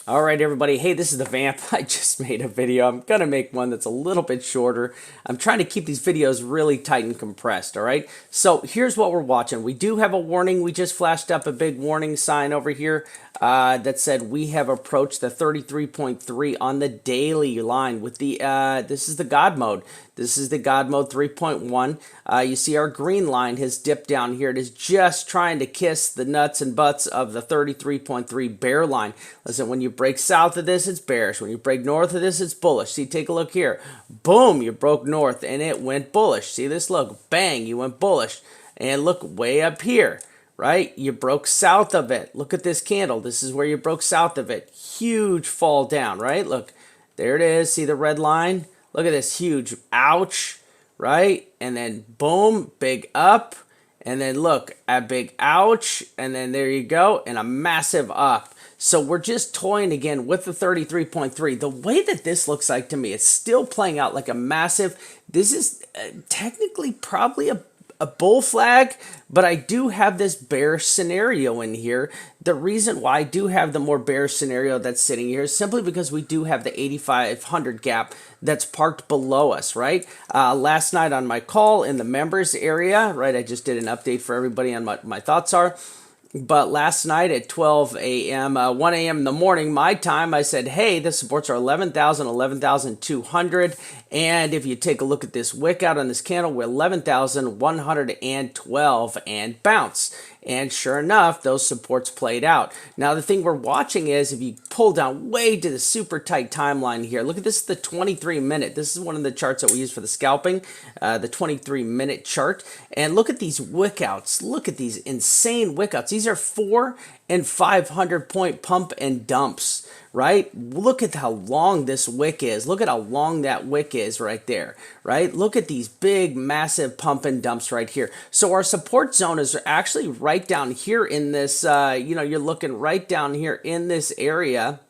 All right, everybody. Hey, this is the Vamp. I just made a video. I'm going to make one that's a little bit shorter. I'm trying to keep these videos really tight and compressed, all right? So here's what we're watching. We do have a warning. We just flashed up a big warning sign over here that said we have approached the 33.3 on the daily line with the, this is the God mode. This is the God mode 3.1. You see our green line has dipped down here. It is just trying to kiss the nuts and butts of the 33.3 bear line. Listen, when you break south of this, it's bearish. When you break north of this, it's bullish. See, take a look here. Boom, you broke north and it went bullish. See this? Look, bang, you went bullish. And look way up here, right? You broke south of it. Look at this candle. This is where you broke south of it. Huge fall down, right? Look, there it is. See the red line? Look at this huge ouch, right? And then boom, big up. And then look, a big ouch. And then there you go. And a massive up. So we're just toying again with the 33.3. The way that this looks like to me, it's still playing out like a massive, this is technically probably a bull flag, but I do have this bearish scenario in here. The reason why I do have the more bearish scenario that's sitting here is simply because we do have the 8,500 gap that's parked below us, right? Last night on my call in the members area, right, I just did an update for everybody on what my thoughts are. But last night at 12 a.m., 1 a.m. in the morning, my time, I said, hey, the supports are 11,000, 11,200. And if you take a look at this wick out on this candle, we're 11,112 and bounce. And sure enough, those supports played out. Now, the thing we're watching is if you pull down way to the super tight timeline here, look at this, the 23-minute. This is one of the charts that we use for the scalping, the 23-minute chart. And look at these wick outs. Look at these insane wick outs. These are 400 and 500 point pump and dumps, right? Look at how long this wick is. Look at how long that wick is right there, right? Look at these big, massive pump and dumps right here. So our support zone is actually right down here in this, you're looking right down here in this area.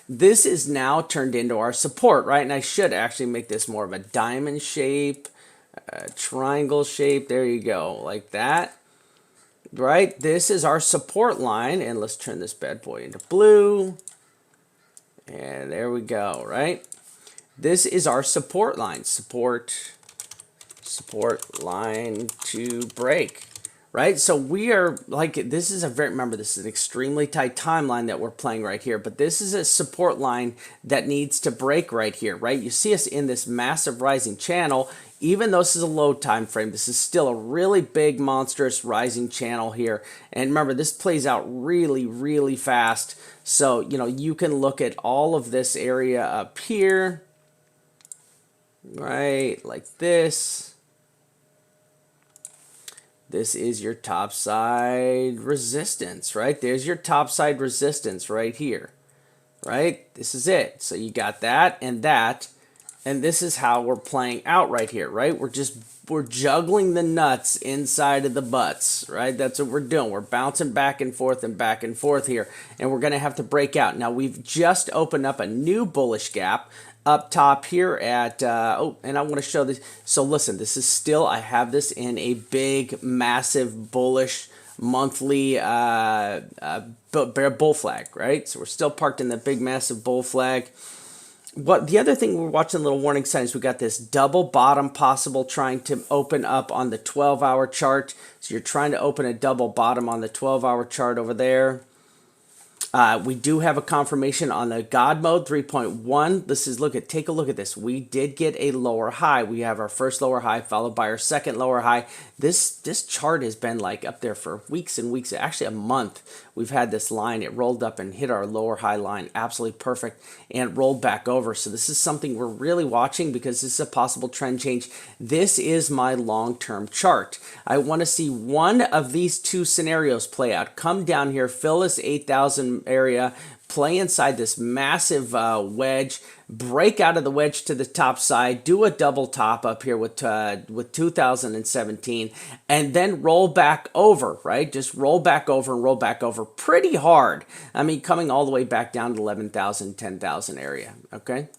This is now turned into our support, right? And I should actually make this more of a diamond shape, triangle shape. There you go, like that. Right, this is our support line, and let's turn this bad boy into blue, and there we go. Right, this is our support line, support line to break. Right, so we are like, this is a very, remember, this is an extremely tight timeline that we're playing right here, but this is a support line that needs to break right here. Right, you see us in this massive rising channel. Even though this is a low time frame, this is still a really big, monstrous rising channel here. And remember, this plays out really, really fast. So, you can look at all of this area up here, right, like this. This is your top side resistance, right? There's your top side resistance right here, right? This is it. So you got that and that. And this is how we're playing out right here, right? We're juggling the nuts inside of the butts, right? That's what we're doing. We're bouncing back and forth here, and we're going to have to break out. Now, we've just opened up a new bullish gap up top here at, and I want to show this. So listen, this is still, I have this in a big, massive, bullish monthly bear bull flag, right? So we're still parked in the big, massive bull flag. What the other thing we're watching, little warning signs, we got this double bottom possible trying to open up on the 12-hour chart. So you're trying to open a double bottom on the 12-hour chart over there. We do have a confirmation on the God mode 3.1. This is, take a look at this. We did get a lower high. We have our first lower high followed by our second lower high. This chart has been like up there for weeks and weeks, actually a month. We've had this line. It rolled up and hit our lower high line. Absolutely perfect. And rolled back over. So this is something we're really watching because this is a possible trend change. This is my long-term chart. I want to see one of these two scenarios play out. Come down here, fill this 8,000 area, play inside this massive wedge, break out of the wedge to the top side, do a double top up here with 2017, and then roll back over, right? Just roll back over and roll back over pretty hard. I mean, coming all the way back down to 11,000, 10,000 area, okay?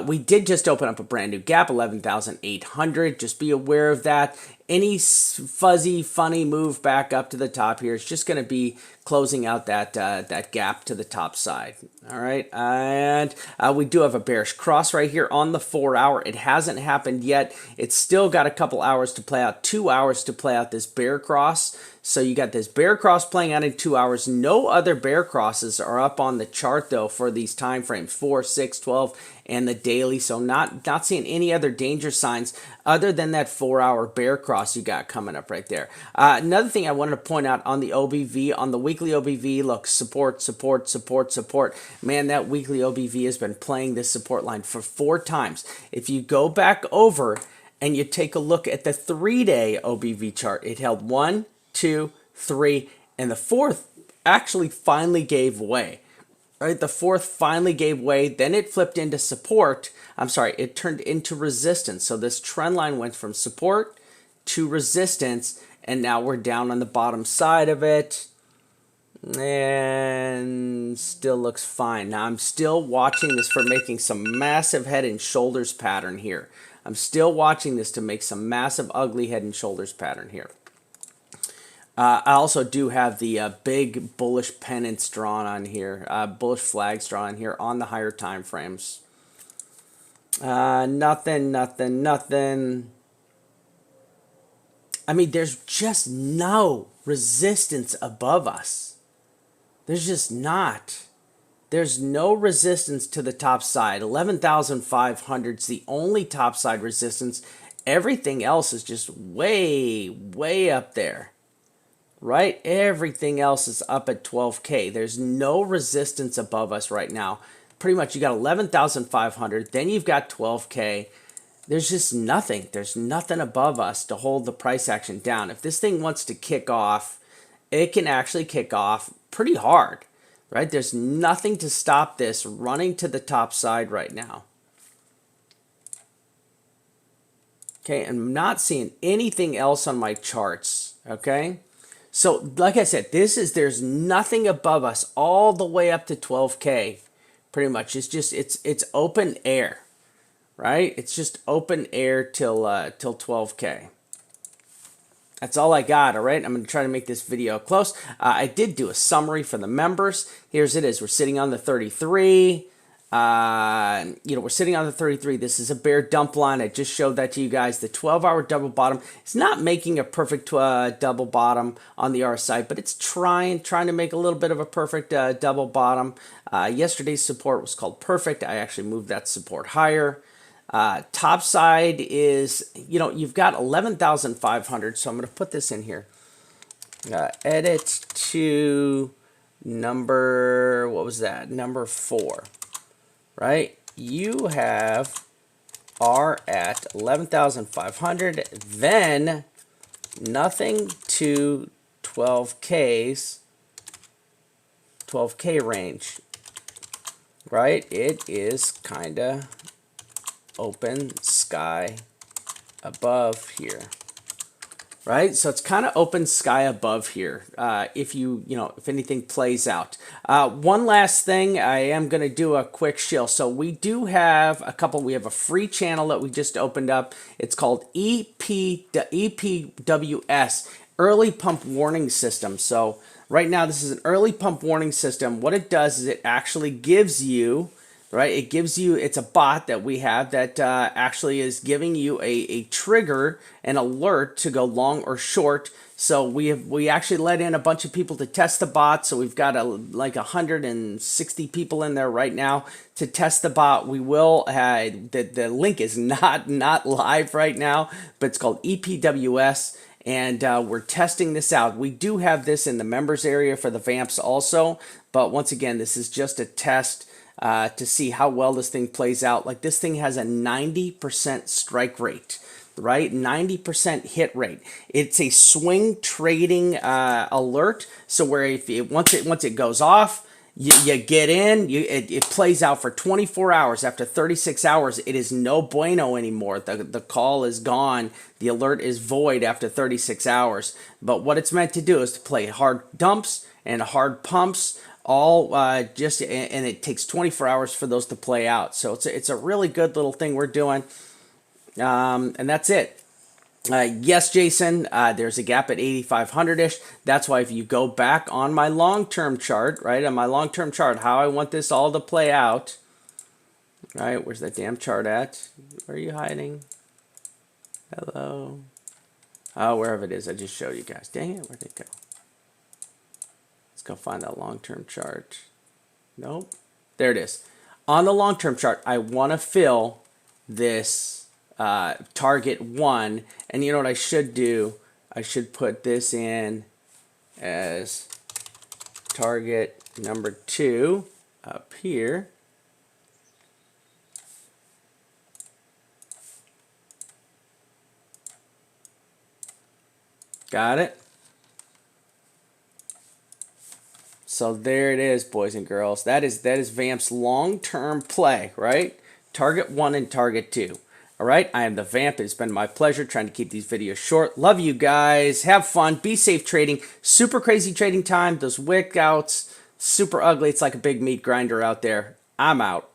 We did just open up a brand new gap, 11,800. Just be aware of that. Any fuzzy, funny move back up to the top here is just going to be closing out that gap to the top side. All right, and we do have a bearish cross right here on the 4-hour. It hasn't happened yet. It's still got a couple hours to play out, 2 hours to play out this bear cross. So you got this bear cross playing out in 2 hours. No other bear crosses are up on the chart though for these time frames, 4, 6, 12, and the daily. So not seeing any other danger signs other than that 4-hour bear cross you got coming up right there. Another thing I wanted to point out on the OBV, on the weekly OBV, look, support, support, support, support. Man, that weekly OBV has been playing this support line for 4 times. If you go back over and you take a look at the 3-day OBV chart, it held 1, 2, 3, and the 4th actually finally gave way. Right, the 4th finally gave way. Then it flipped into support. I'm sorry, it turned into resistance. So this trend line went from support to resistance, and now we're down on the bottom side of it, and still looks fine. Now I'm still watching this for making some massive head and shoulders pattern here. I'm still watching this to make some massive ugly head and shoulders pattern here. I also do have the big bullish pennants drawn on here, bullish flags drawn here on the higher time frames. Nothing. I mean, there's just no resistance above us. There's just not. There's no resistance to the top side. 11,500 is the only top side resistance. Everything else is just way, way up there. Right? Everything else is up at 12K. There's no resistance above us right now. Pretty much you got 11,500, then you've got 12K. There's just nothing. There's nothing above us to hold the price action down. If this thing wants to kick off, it can actually kick off pretty hard. Right? There's nothing to stop this running to the top side right now. Okay, I'm not seeing anything else on my charts. Okay? So, like I said, there's nothing above us all the way up to 12K, pretty much. It's open air, right? It's just open air till 12K. That's all I got, all right? I'm going to try to make this video close. I did do a summary for the members. Here's it is. We're sitting on the 33. We're sitting on the 33. This is a bear dump line. I just showed that to you guys. The 12-hour double bottom. It's not making a perfect double bottom on the RSI, but it's trying to make a little bit of a perfect double bottom. Yesterday's support was called perfect. I actually moved that support higher. Top side is, you've got 11,500. So I'm going to put this in here. Edit to number, what was that? Number 4. Right? You are at 11,500, then nothing to 12K range. Right? It is kind of open sky above here. Right, so it's kind of open sky above here. If anything plays out. One last thing, I am going to do a quick shill. So we do have a couple. We have a free channel that we just opened up. It's called EPWS, Early Pump Warning System. So right now, this is an early pump warning system. What it does is it actually gives you. Right, it gives you, it's a bot that we have that actually is giving you a trigger, an alert to go long or short. So we actually let in a bunch of people to test the bot. So we've got like 160 people in there right now to test the bot. We will, the link is not live right now, but it's called EPWS. And we're testing this out. We do have this in the members area for the Vamps also. But once again, this is just a test to see how well this thing plays out. Like this thing has a 90% strike rate, right? 90% hit rate. It's a swing trading alert. So where once it goes off, you get in, it plays out for 24 hours. After 36 hours, it is no bueno anymore. The call is gone. The alert is void after 36 hours. But what it's meant to do is to play hard dumps and hard pumps, all and it takes 24 hours for those to play out. So it's a really good little thing we're doing, and that's it. Yes, Jason, there's a gap at 8,500-ish. That's why if you go back on my long-term chart, right, on my long-term chart, how I want this all to play out, right, where's that damn chart at? Where are you hiding? Hello? Oh, wherever it is, I just showed you guys. Dang it, where'd it go? Let's go find that long-term chart. Nope. There it is. On the long-term chart, I want to fill this target 1. And you know what I should do? I should put this in as target number 2 up here. Got it? So there it is, boys and girls. That is Vamp's long-term play, right? Target 1 and target 2. All right, I am the Vamp. It's been my pleasure trying to keep these videos short. Love you guys. Have fun. Be safe trading. Super crazy trading time. Those wick outs, super ugly. It's like a big meat grinder out there. I'm out.